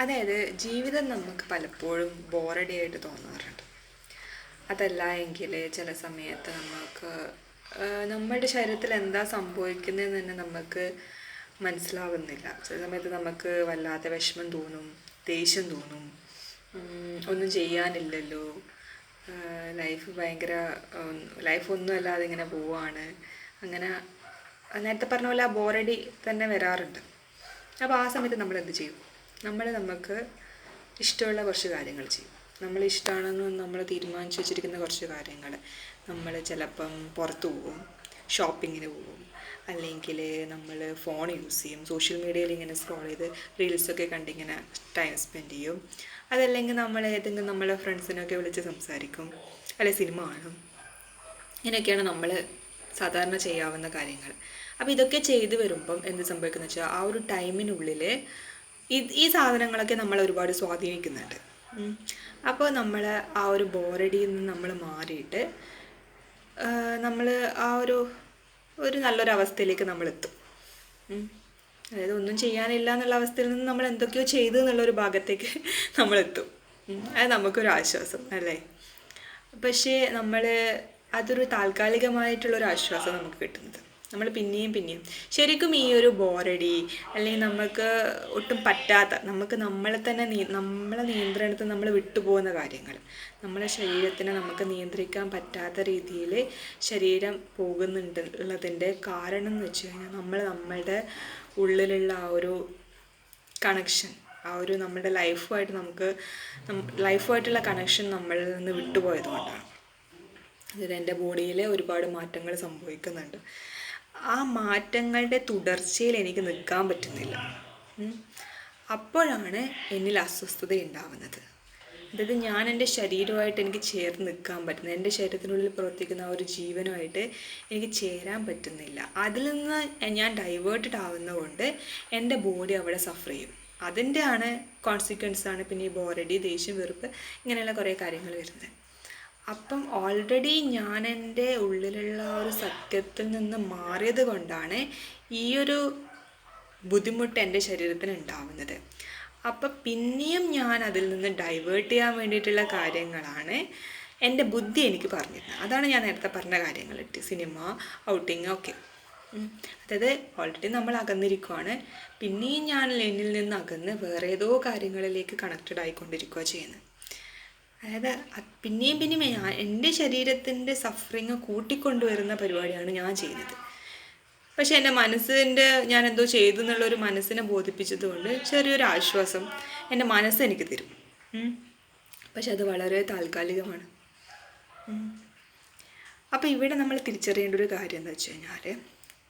അതായത് ജീവിതം നമുക്ക് പലപ്പോഴും ബോറടി ആയിട്ട് തോന്നാറുണ്ട്. അതല്ല എങ്കിൽ ചില സമയത്ത് നമുക്ക് നമ്മുടെ ശരീരത്തിൽ എന്താ സംഭവിക്കുന്നതെന്ന് തന്നെ നമുക്ക് മനസ്സിലാവുന്നില്ല. ചില സമയത്ത് നമുക്ക് വല്ലാത്ത വിഷമം തോന്നും, ദേഷ്യം തോന്നും, ഒന്നും ചെയ്യാനില്ലല്ലോ, ലൈഫ് ഭയങ്കര ലൈഫ് ഒന്നും അല്ലാതെ ഇങ്ങനെ പോവാണ്. അങ്ങനെ നേരത്തെ പറഞ്ഞ പോലെ ആ ബോറടി തന്നെ വരാറുണ്ട്. അപ്പോൾ ആ സമയത്ത് നമ്മൾ എന്ത് ചെയ്യും? നമുക്ക് ഇഷ്ടമുള്ള കുറച്ച് കാര്യങ്ങൾ ചെയ്യും. നമ്മൾ ഇഷ്ടമാണെന്ന് നമ്മൾ തീരുമാനിച്ച് വെച്ചിരിക്കുന്ന കുറച്ച് കാര്യങ്ങൾ. നമ്മൾ ചിലപ്പം പുറത്ത് പോകും, ഷോപ്പിങ്ങിന് പോകും, അല്ലെങ്കിൽ നമ്മൾ ഫോൺ യൂസ് ചെയ്യും, സോഷ്യൽ മീഡിയയിൽ ഇങ്ങനെ സ്ക്രോൾ ചെയ്ത് റീൽസൊക്കെ കണ്ടിങ്ങനെ ടൈം സ്പെൻഡ് ചെയ്യും. അതല്ലെങ്കിൽ നമ്മൾ ഏതെങ്കിലും നമ്മളെ ഫ്രണ്ട്സിനൊക്കെ വിളിച്ച് സംസാരിക്കും, അല്ലെങ്കിൽ സിനിമ കാണും. ഇങ്ങനെയൊക്കെയാണ് നമ്മൾ സാധാരണ ചെയ്യാവുന്ന കാര്യങ്ങൾ. അപ്പോൾ ഇതൊക്കെ ചെയ്തു വരുമ്പം എന്ത് സംഭവിക്കുന്നത് വെച്ചാൽ ആ ഒരു ടൈമിനുള്ളിൽ ഈ സാധനങ്ങളൊക്കെ നമ്മളെ ഒരുപാട് സ്വാധീനിക്കുന്നുണ്ട്. അപ്പോൾ നമ്മൾ ആ ഒരു ബോറടിയിൽ നിന്ന് നമ്മൾ മാറിയിട്ട് നമ്മൾ ആ ഒരു നല്ലൊരു അവസ്ഥയിലേക്ക് നമ്മളെത്തും. അതായത് ഒന്നും ചെയ്യാനില്ല എന്നുള്ള അവസ്ഥയിൽ നിന്ന് നമ്മൾ എന്തൊക്കെയോ ചെയ്തു എന്നുള്ളൊരു ഭാഗത്തേക്ക് നമ്മളെത്തും. അത് നമുക്കൊരു ആശ്വാസം അല്ലേ? പക്ഷേ അതൊരു താൽക്കാലികമായിട്ടുള്ളൊരു ആശ്വാസം നമുക്ക് കിട്ടുന്നത്. നമ്മൾ പിന്നെയും ശരിക്കും ഈ ഒരു ബോറടി അല്ലെങ്കിൽ നമുക്ക് ഒട്ടും പറ്റാത്ത, നമ്മളെ നിയന്ത്രണത്തിൽ നമ്മൾ വിട്ടുപോകുന്ന കാര്യങ്ങൾ, നമ്മളെ ശരീരത്തിനെ നമുക്ക് നിയന്ത്രിക്കാൻ പറ്റാത്ത രീതിയിൽ ശരീരം പോകുന്നുള്ളതിൻ്റെ കാരണം എന്ന് വെച്ച് കഴിഞ്ഞാൽ നമ്മളുടെ ഉള്ളിലുള്ള ആ ഒരു കണക്ഷൻ, ആ ഒരു നമ്മുടെ ലൈഫുമായിട്ടുള്ള കണക്ഷൻ നമ്മളിൽ നിന്ന് വിട്ടുപോയത് കൊണ്ടാണ്. അതായത് എൻ്റെ ബോഡിയിൽ ഒരുപാട് മാറ്റങ്ങൾ സംഭവിക്കുന്നുണ്ട്. ആ മാറ്റങ്ങളുടെ തുടർച്ചയിൽ എനിക്ക് നിൽക്കാൻ പറ്റുന്നില്ല. അപ്പോഴാണ് എന്നിൽ അസ്വസ്ഥത ഉണ്ടാവുന്നത്. അതായത് ഞാൻ എൻ്റെ ശരീരമായിട്ട് എനിക്ക് ചേർന്ന് നിൽക്കാൻ പറ്റുന്നത്, എൻ്റെ ശരീരത്തിനുള്ളിൽ പ്രവർത്തിക്കുന്ന ആ ഒരു ജീവനുമായിട്ട് എനിക്ക് ചേരാൻ പറ്റുന്നില്ല. അതിൽ നിന്ന് ഞാൻ ഡൈവേർട്ടഡ് ആവുന്നതുകൊണ്ട് എൻ്റെ ബോഡി അവിടെ സഫർ ചെയ്യും. അതിൻ്റെ കോൺസിക്വൻസാണ് പിന്നെ ഈ ബോറടി, ദേഷ്യം, വെറുപ്പ്, ഇങ്ങനെയുള്ള കുറേ കാര്യങ്ങൾ വരുന്നത്. അപ്പം ഓൾറെഡി ഞാൻ എൻ്റെ ഉള്ളിലുള്ള ഒരു സത്യത്തിൽ നിന്ന് മാറിയത് കൊണ്ടാണ് ഈ ഒരു ബുദ്ധിമുട്ട് എൻ്റെ ശരീരത്തിന് ഉണ്ടാവുന്നത്. അപ്പം പിന്നെയും ഞാൻ അതിൽ നിന്ന് ഡൈവേർട്ട് ചെയ്യാൻ വേണ്ടിയിട്ടുള്ള കാര്യങ്ങളാണ് എൻ്റെ ബുദ്ധി എനിക്ക് പറഞ്ഞിരുന്നത്. അതാണ് ഞാൻ നേരത്തെ പറഞ്ഞ കാര്യങ്ങൾ, സിനിമ, ഔട്ടിങ് ഒക്കെ. അതായത് ഓൾറെഡി നമ്മൾ അകന്നിരിക്കുകയാണ്, പിന്നെയും ഞാൻ എന്നിൽ നിന്ന് അകന്ന് വേറെ ഏതോ കാര്യങ്ങളിലേക്ക് കണക്റ്റഡ് ആയിക്കൊണ്ടിരിക്കുക ചെയ്യുന്നത്. അതായത് പിന്നെയും എൻ്റെ ശരീരത്തിൻ്റെ സഫറിങ് കൂട്ടിക്കൊണ്ടുവരുന്ന പരിപാടിയാണ് ഞാൻ ചെയ്യുന്നത്. പക്ഷെ എൻ്റെ ഞാൻ എന്തോ ചെയ്തു എന്നുള്ളൊരു മനസ്സിനെ ബോധിപ്പിച്ചത് കൊണ്ട് ചെറിയൊരു ആശ്വാസം എൻ്റെ മനസ്സ് എനിക്ക് തരും. പക്ഷെ അത് വളരെ താൽക്കാലികമാണ്. അപ്പോൾ ഇവിടെ നമ്മൾ തിരിച്ചറിയേണ്ട ഒരു കാര്യം എന്താ വെച്ച് കഴിഞ്ഞാൽ,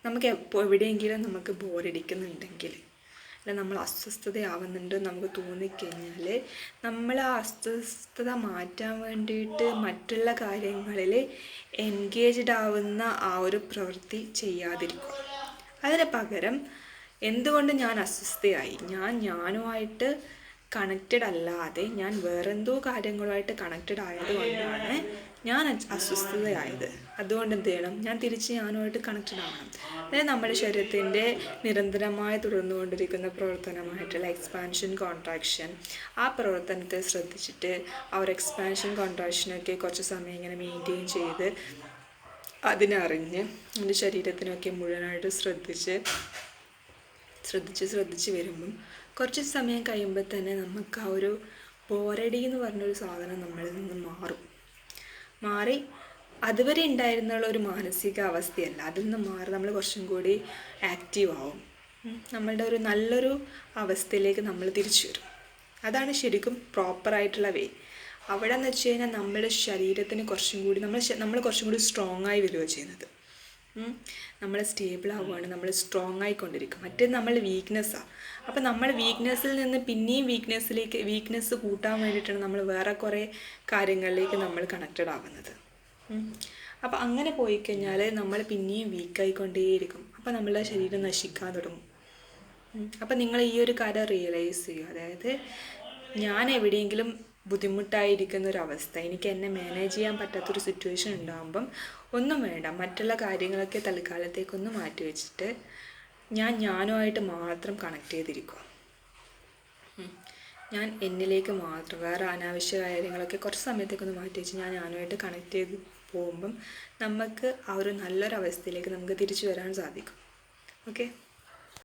നമുക്ക് എവിടെയെങ്കിലും നമുക്ക് ബോറടിക്കുന്നുണ്ടെങ്കിൽ, അല്ല നമ്മൾ അസ്വസ്ഥതയാവുന്നുണ്ട് നമുക്ക് തോന്നിക്കഴിഞ്ഞാൽ, നമ്മൾ ആ അസ്വസ്ഥത മാറ്റാൻ വേണ്ടിയിട്ട് മറ്റുള്ള കാര്യങ്ങളിൽ എൻഗേജ്ഡ് ആവുന്ന ആ ഒരു പ്രവൃത്തി ചെയ്യാതിരിക്കുക. അതിന് പകരം എന്തുകൊണ്ട് ഞാൻ അസ്വസ്ഥയായി, ഞാനുമായിട്ട് കണക്റ്റഡ് അല്ലാതെ ഞാൻ വേറെന്തോ കാര്യങ്ങളുമായിട്ട് കണക്റ്റഡ് ആയതുകൊണ്ടാണ് ഞാൻ അസ്വസ്ഥതയായത്. അതുകൊണ്ട് എന്ത് ചെയ്യണം? ഞാൻ തിരിച്ച് ഞാനുമായിട്ട് കണക്റ്റഡ് ആവണം. അതായത് നമ്മുടെ ശരീരത്തിൻ്റെ നിരന്തരമായി തുടർന്നുകൊണ്ടിരിക്കുന്ന പ്രവർത്തനമായിട്ടുള്ള എക്സ്പാൻഷൻ, കോൺട്രാക്ഷൻ, ആ പ്രവർത്തനത്തെ ശ്രദ്ധിച്ചിട്ട് ആ ഒരു എക്സ്പാൻഷൻ, കോൺട്രാക്ഷനൊക്കെ കുറച്ച് സമയം ഇങ്ങനെ മെയിൻറ്റെയിൻ ചെയ്ത് അതിനറിഞ്ഞ് നമ്മുടെ ശരീരത്തിനൊക്കെ മുഴുവനായിട്ട് ശ്രദ്ധിച്ച് വരുമ്പം കുറച്ച് സമയം കഴിയുമ്പോൾ തന്നെ നമുക്ക് ആ ഒരു ബോറടി എന്ന് പറഞ്ഞൊരു സാധനം നമ്മളിൽ നിന്ന് മാറി അതുവരെ ഉണ്ടായിരുന്നുള്ള ഒരു മാനസിക അവസ്ഥയല്ല, അതിൽ നിന്ന് മാറി നമ്മൾ കുറച്ചും കൂടി ആക്റ്റീവ് ആവും. നമ്മളുടെ ഒരു നല്ലൊരു അവസ്ഥയിലേക്ക് നമ്മൾ തിരിച്ചു വരും. അതാണ് ശരിക്കും പ്രോപ്പറായിട്ടുള്ള വേ. അവിടെ എന്ന് വെച്ച് കഴിഞ്ഞാൽ നമ്മുടെ ശരീരത്തിന് കുറച്ചും കൂടി നമ്മൾ കുറച്ചും കൂടി സ്ട്രോങ് ആയി വരികയാണ് ചെയ്യുന്നത്. നമ്മൾ സ്റ്റേബിൾ ആവുകയാണ്, നമ്മൾ സ്ട്രോങ് ആയിക്കൊണ്ടിരിക്കും. മറ്റേത് നമ്മൾ വീക്ക്നെസ്സാണ്. അപ്പം നമ്മൾ വീക്ക്നെസ്സിൽ നിന്ന് പിന്നെയും വീക്ക്നെസ് കൂട്ടാൻ വേണ്ടിയിട്ടാണ് നമ്മൾ വേറെ കുറേ കാര്യങ്ങളിലേക്ക് നമ്മൾ കണക്റ്റഡ് ആവുന്നത്. അപ്പം അങ്ങനെ പോയിക്കഴിഞ്ഞാൽ നമ്മൾ പിന്നെയും വീക്കായിക്കൊണ്ടേയിരിക്കും. അപ്പം നമ്മളുടെ ശരീരം നശിക്കാൻ തുടങ്ങും. അപ്പം നിങ്ങൾ ഈ ഒരു കാര്യം റിയലൈസ് ചെയ്യുക. അതായത് ഞാൻ എവിടെയെങ്കിലും ബുദ്ധിമുട്ടായിരിക്കുന്ന ഒരവസ്ഥ, എനിക്ക് എന്നെ മാനേജ് ചെയ്യാൻ പറ്റാത്തൊരു സിറ്റുവേഷൻ ഉണ്ടാകുമ്പം ഒന്നും വേണ്ട, മറ്റുള്ള കാര്യങ്ങളൊക്കെ തൽക്കാലത്തേക്കൊന്ന് മാറ്റി വെച്ചിട്ട് ഞാനുമായിട്ട് മാത്രം കണക്ട് ചെയ്തിരിക്കുക. ഞാൻ എന്നിലേക്ക് മാത്രം, വേറെ അനാവശ്യ കാര്യങ്ങളൊക്കെ കുറച്ച് സമയത്തേക്കൊന്ന് മാറ്റി വെച്ച് ഞാൻ ഞാനുമായിട്ട് കണക്ട് ചെയ്ത് പോകുമ്പം നമുക്ക് ആ ഒരു നല്ലൊരവസ്ഥയിലേക്ക് നമുക്ക് തിരിച്ചു വരാൻ സാധിക്കും. ഓക്കെ.